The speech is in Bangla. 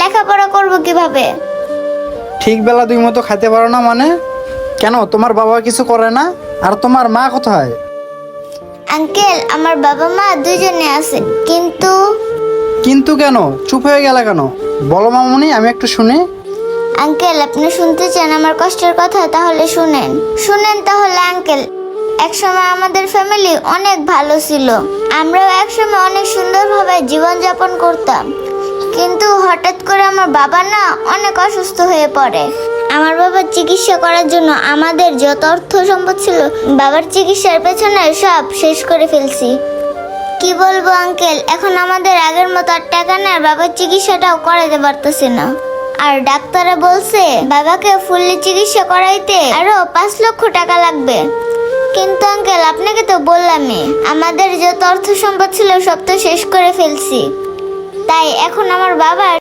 লেখাপড়া করব কিভাবে? ঠিক বেলা দুই মতো খাইতে পারো না মানে? কেন, তোমার বাবা কিছু করে না? আর তোমার মা কোথায়? আঙ্কেল, আমার বাবা মা দুজনে আছে, কিন্তু কিন্তু কেন, চুপ হয়ে গেলে কেন? বলো মামুনি, আমি একটু শুনি। আঙ্কেল, আপনি শুনতে চান আমার কষ্টের কথা? তাহলে শুনেন শুনেন তাহলে আঙ্কেল। একসময় আমাদের ফ্যামিলি অনেক ভালো ছিল, আমরাও একসময় অনেক সুন্দরভাবে জীবনযাপন করতাম। কিন্তু হঠাৎ করে আমার বাবা না অনেক অসুস্থ হয়ে পড়ে। আমার বাবার চিকিৎসা করার জন্য আমাদের যত অর্থ সম্পদ ছিল, বাবার চিকিৎসার পেছনে সব শেষ করে ফেলছি। কি বলবো আঙ্কেল, এখন আমাদের আগের মতো আর টাকা নেই, আর বাবার চিকিৎসাটাও করাতে পারতেছি না। আর ডাক্তাররা বলছে বাবাকে ফুললি চিকিৎসা করাইতে আরো 5 লক্ষ টাকা লাগবে। কিন্তু আঙ্কেল, আপনাকে তো বললামই, আমাদের যত অর্থ সম্পদ ছিল সব তো শেষ করে ফেলছি। তাই এখন আমার বাবা